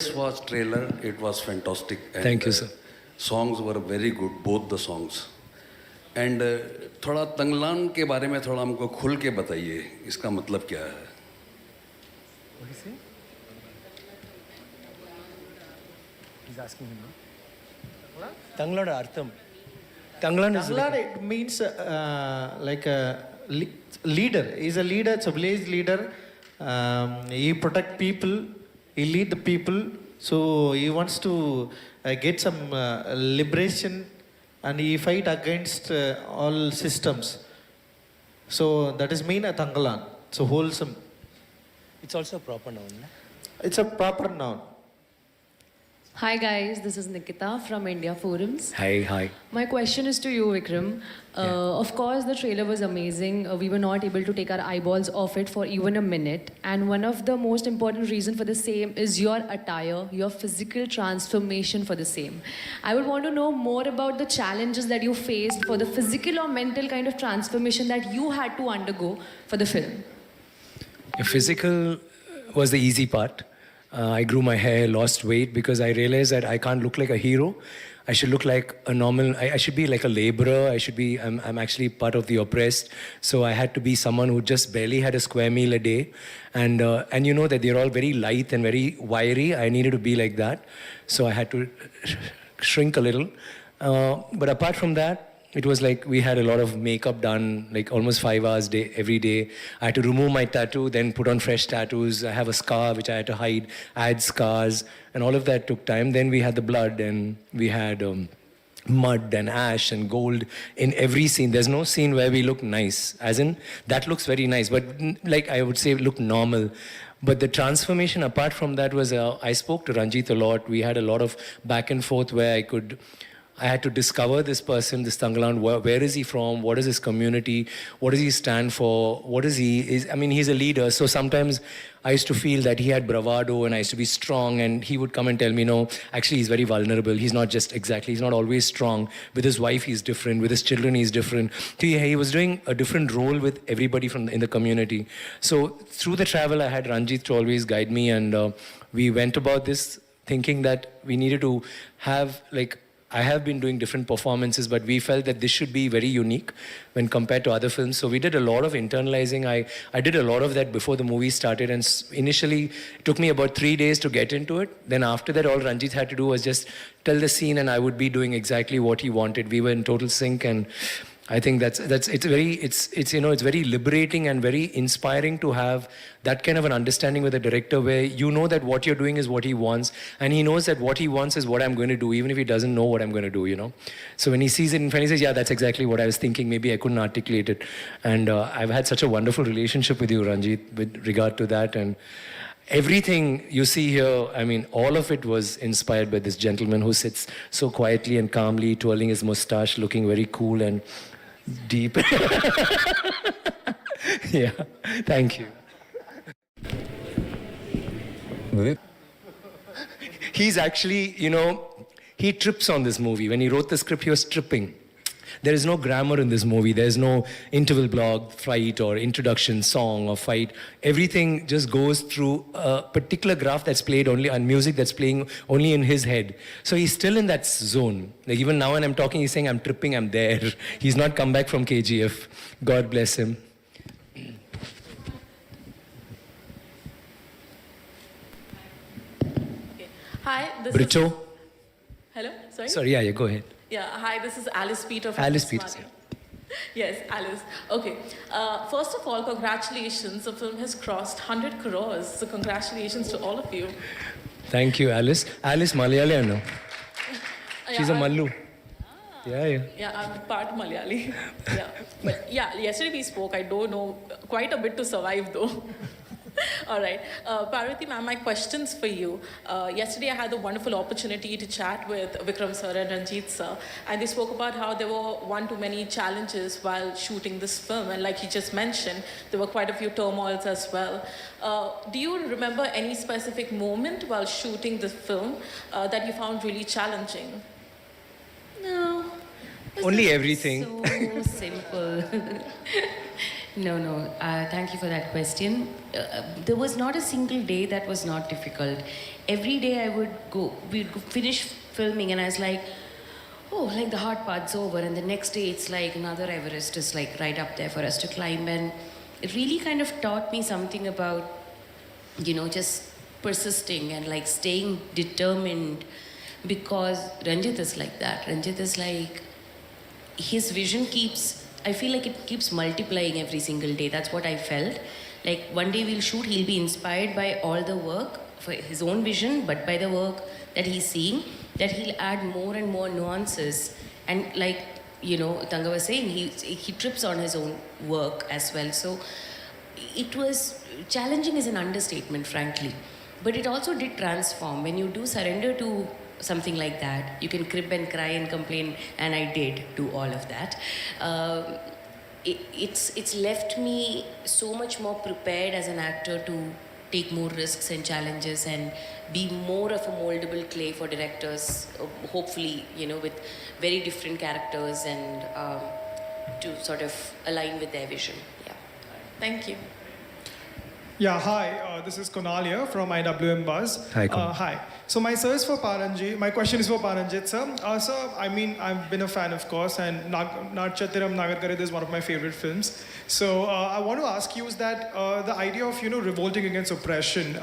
This was trailer. It was fantastic. And, Thank you, sir. Songs were very good, both the songs. And थोड़ा तंगलान के बारे में थोड़ा हमको खुल के बताइए, इसका मतलब क्या है? What is he? He's asking him. No? Tanglan Artham. Tanglan is Tanglan, it means like a leader. He's a leader, it's a village leader. He protect people, he lead the people. So he wants to get some liberation and he fight against all systems. So that is mean a Tanglan. So wholesome. It's also a proper noun. No? It's a proper noun. Hi guys, this is Nikita from India Forums. Hi. My question is to you, Vikram. Of course, the trailer was amazing. We were not able to take our eyeballs off it for even a minute. And one of the most important reasons for the same is your attire, your physical transformation for the same. I would want to know more about the challenges that you faced for the physical or mental kind of transformation that you had to undergo for the film. Physical was the easy part. I grew my hair, lost weight because I realized that I can't look like a hero. I should look like a normal, I should be like a laborer. I'm actually part of the oppressed. So I had to be someone who just barely had a square meal a day. And you know that they're all very light and very wiry. I needed to be like that. So I had to shrink a little. But apart from that, it was like we had a lot of makeup done, like almost 5 hours every day. I had to remove my tattoo, then put on fresh tattoos. I have a scar which I had to hide, add scars, and all of that took time. Then we had the blood, and we had mud and ash and gold in every scene. There's no scene where we look nice, as in that looks very nice, but like I would say look normal. But the transformation apart from that was I spoke to Ranjit a lot. We had a lot of back and forth where I had to discover this person, this Tanglan. Where is he from? What is his community? What does he stand for? What is he? I mean, he's a leader. So sometimes I used to feel that he had bravado and I used to be strong. And he would come and tell me, no, actually, he's very vulnerable. He's not he's not always strong. With his wife, he's different. With his children, he's different. He was doing a different role with everybody in the community. So through the travel, I had Ranjit to always guide me. And we went about this thinking that we needed to have I have been doing different performances, but we felt that this should be very unique when compared to other films. So we did a lot of internalizing. I did a lot of that before the movie started. And initially, it took me about 3 days to get into it. Then after that, all Ranjit had to do was just tell the scene and I would be doing exactly what he wanted. We were in total sync, and I think it's very liberating and very inspiring to have that kind of an understanding with a director where you know that what you're doing is what he wants, and he knows that what he wants is what I'm going to do, even if he doesn't know what I'm going to do, you know. So when he sees it in front, he says, yeah, that's exactly what I was thinking. Maybe I couldn't articulate it. And I've had such a wonderful relationship with you, Ranjit, with regard to that. And everything you see here, I mean, all of it was inspired by this gentleman who sits so quietly and calmly, twirling his mustache, looking very cool and deep. Yeah, thank you. He's actually, he trips on this movie. When he wrote the script, he was tripping. There is no grammar in this movie. There's no interval block, fight, or introduction, song, or fight. Everything just goes through a particular graph that's played only, and music that's playing only in his head. So he's still in that zone. Like even now when I'm talking, he's saying, I'm tripping, I'm there. He's not come back from KGF. God bless him. Hi, this Bricho? is... Hello? Sorry, yeah, go ahead. Yeah, hi, this is Alice Peter from Alice Smart. Peters, yeah. Yes, Alice. Okay. First of all, congratulations. The film has crossed 100 crores. So congratulations to all of you. Thank you, Alice. Alice Malayali, I know. She's a Mallu. Yeah. Yeah, I'm part Malayali. Yeah. But yeah, yesterday we spoke. I don't know quite a bit to survive though. All right. Parvati ma'am, my questions for you. Yesterday I had the wonderful opportunity to chat with Vikram sir and Ranjit sir, and they spoke about how there were one too many challenges while shooting this film, and like you just mentioned, there were quite a few turmoils as well. Do you remember any specific moment while shooting the film that you found really challenging? No. Only everything. So simple. No. Thank you for that question. There was not a single day that was not difficult. Every day we'd finish filming, and I was like, oh, like the hard part's over. And the next day, it's like another Everest is like right up there for us to climb. And it really kind of taught me something about, just persisting and like staying determined, because Ranjit is like that. Ranjit is like, his vision I feel like it keeps multiplying every single day. That's what I felt. Like one day we'll shoot, he'll be inspired by all the work for his own vision, but by the work that he's seeing, that he'll add more and more nuances. And like, Tanga was saying, he trips on his own work as well. So it was challenging is an understatement, frankly. But it also did transform. When you do surrender to something like that, you can crib and cry and complain, and I did do all of that. It's left me so much more prepared as an actor to take more risks and challenges and be more of a moldable clay for directors, hopefully, with very different characters, and to sort of align with their vision. Yeah. Thank you. Yeah, hi. This is Kunal here from IWM Buzz. Hi, Kunal. Hi. So my sir is for Paranjit. My question is for Paranjit, sir. Sir, I mean, I've been a fan, of course, and Natchathiram Nagarkare is one of my favorite films. So I want to ask you is that the idea of, revolting against oppression,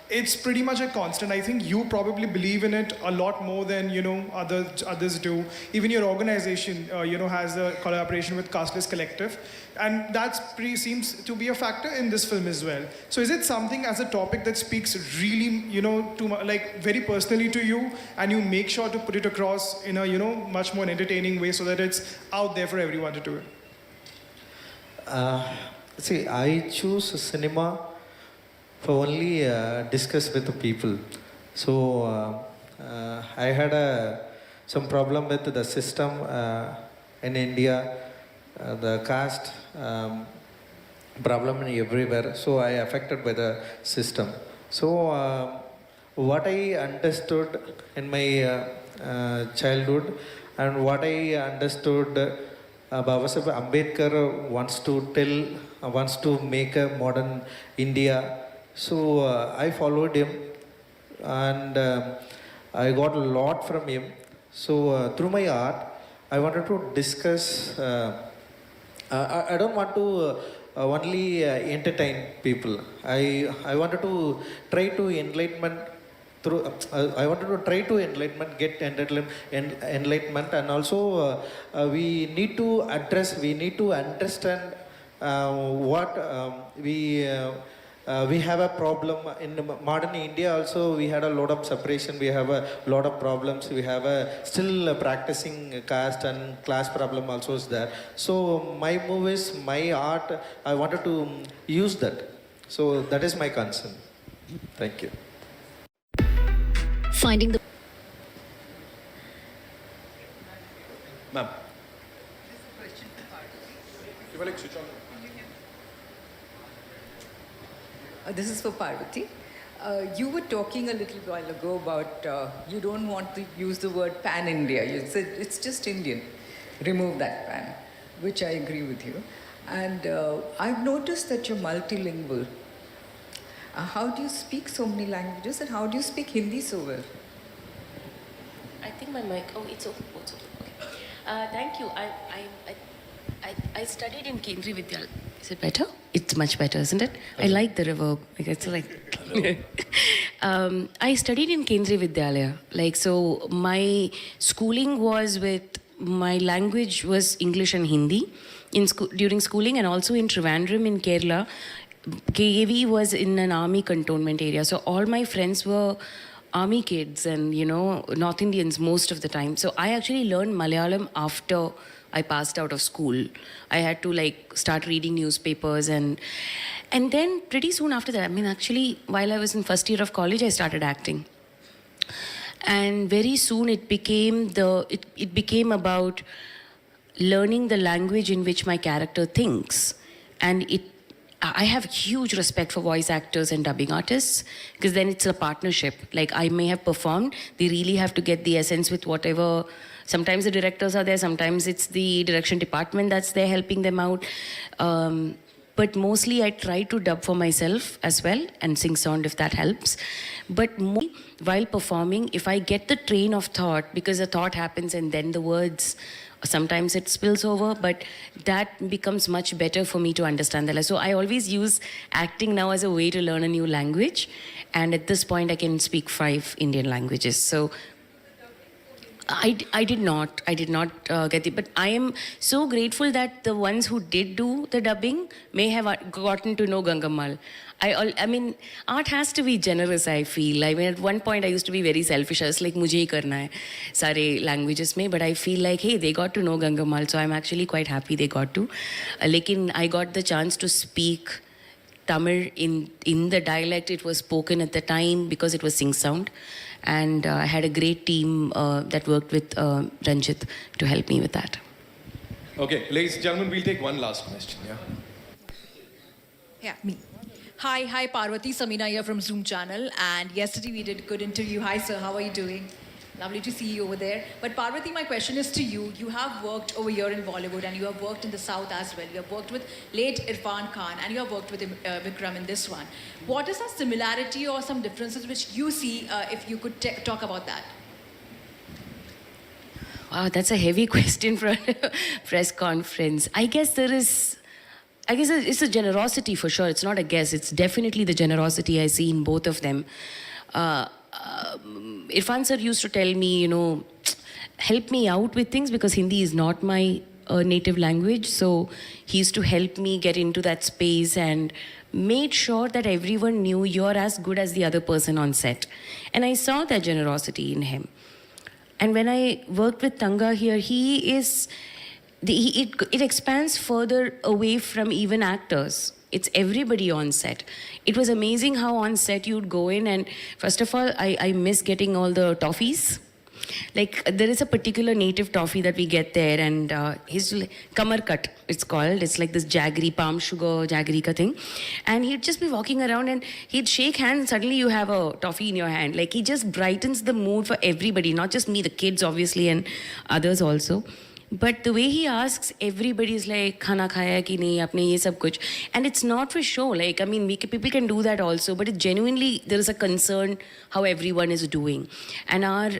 it's pretty much a constant. I think you probably believe in it a lot more than, others do. Even your organization, has a collaboration with Casteless Collective. And that seems to be a factor in this film as well. So is it something as a topic that speaks really, very personally to you, and you make sure to put it across in a, much more entertaining way so that it's out there for everyone to do it? See, I choose cinema for only discuss with the people. So I had some problem with the system in India, the caste problem everywhere. So I affected by the system. So what I understood in my childhood, and what I understood, Babasaheb Ambedkar wants to make a modern India. So I followed him, and I got a lot from him. So through my art, I wanted to discuss. I don't want to only entertain people. I wanted to try to enlightenment through. I wanted to try to get enlightenment, and also we need to address. We need to understand what we have a problem in modern India. Also, we had a lot of separation. We have a lot of problems. We have still practicing caste and class problem also is there. So my movies, my art, I wanted to use that. So that is my concern. Thank you. Finding the Ma'am. This is for Parvati. You were talking a little while ago about you don't want to use the word pan-India. You said it's just Indian. Remove that pan, which I agree with you. And I've noticed that you're multilingual. How do you speak so many languages, and how do you speak Hindi so well? I think my mic. Oh, it's okay. Oh, it's okay. Okay. Thank you. I studied in Kendriya Vidyalaya. Is it better? It's much better, isn't it? I like the reverb. It's like. I studied in Kendriya Vidyalaya. So my schooling was my language was English and Hindi during schooling, and also in Trivandrum in Kerala. KAV was in an army cantonment area. So all my friends were army kids and, North Indians most of the time. So I actually learned Malayalam after I passed out of school. I had to start reading newspapers and then pretty soon after that, actually while I was in first year of college, I started acting. And very soon it became about learning the language in which my character thinks. And I have huge respect for voice actors and dubbing artists, because then it's a partnership. I may have performed, they really have to get the essence with whatever Sometimes the directors are there, sometimes it's the direction department that's there helping them out. But mostly I try to dub for myself as well and sing sound if that helps. But while performing, if I get the train of thought, because the thought happens and then the words, sometimes it spills over, but that becomes much better for me to understand the. So I always use acting now as a way to learn a new language. And at this point, I can speak 5 Indian languages. So I did not get it, but I am so grateful that the ones who did do the dubbing may have gotten to know Gangamal. I mean, art has to be generous, I feel. I mean, at one point I used to be very selfish. I was like, mujhe hi karna hai, sare languages mein. But I feel like, hey, they got to know Gangamal, so I'm actually quite happy they got to. Lekin I got the chance to speak Tamil in the dialect it was spoken at the time because it was Sing Sound. And I had a great team that worked with Ranjit to help me with that. Okay, ladies and gentlemen, we'll take one last question. Yeah. Yeah, me. Hi, Parvati, Samina here from Zoom channel. And yesterday we did a good interview. Hi, sir, how are you doing? Lovely to see you over there. But Parvati, my question is to you. You have worked over here in Bollywood and you have worked in the South as well. You have worked with late Irfan Khan and you have worked with Vikram in this one. What is a similarity or some differences which you see if you could talk about that? Wow, that's a heavy question for a press conference. I guess it's a generosity for sure. It's not a guess. It's definitely the generosity I see in both of them. Irfan sir used to tell me, help me out with things because Hindi is not my native language. So he used to help me get into that space and made sure that everyone knew you're as good as the other person on set. And I saw that generosity in him. And when I worked with Tanga here, it expands further away from even actors. It's everybody on set. It was amazing how on set you'd go in and first of all, I miss getting all the toffees. Like there is a particular native toffee that we get there and his kamar cut, it's called. It's like this jaggery, palm sugar jaggery ka thing. And he'd just be walking around and he'd shake hands and suddenly you have a toffee in your hand. Like he just brightens the mood for everybody, not just me, the kids obviously and others also. But the way he asks, everybody is like, khana khaya ki nahi, apne ye sab kuch. And it's not for show. Like, I mean, people can do that also, but it genuinely, there is a concern how everyone is doing. And our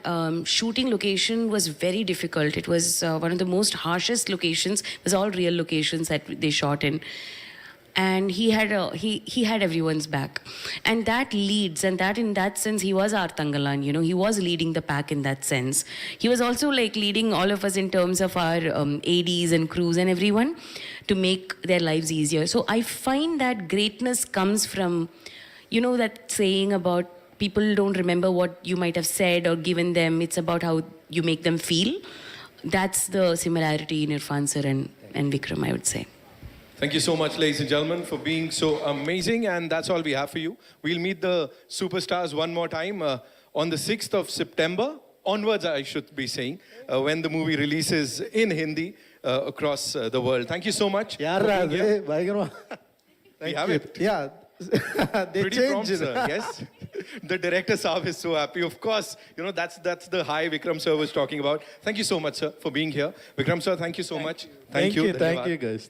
shooting location was very difficult. It was one of the most harshest locations. It was all real locations that they shot in. And he had everyone's back. And that leads, and that in that sense, he was our Tangalan, he was leading the pack in that sense. He was also like leading all of us in terms of our ADs and crews and everyone to make their lives easier. So I find that greatness comes from, that saying about people don't remember what you might have said or given them. It's about how you make them feel. That's the similarity in Irfan sir and Vikram, I would say. Thank you so much, ladies and gentlemen, for being so amazing. And that's all we have for you. We'll meet the superstars one more time on the 6th of September. Onwards, I should be saying, when the movie releases in Hindi across the world. Thank you so much. We have it. Yeah. They Pretty changed prompt, it. sir. Yes. The director Saab is so happy. Of course, that's the high Vikram sir was talking about. Thank you so much, sir, for being here. Vikram sir, thank you so much. Thank you Dhanyavad. guys.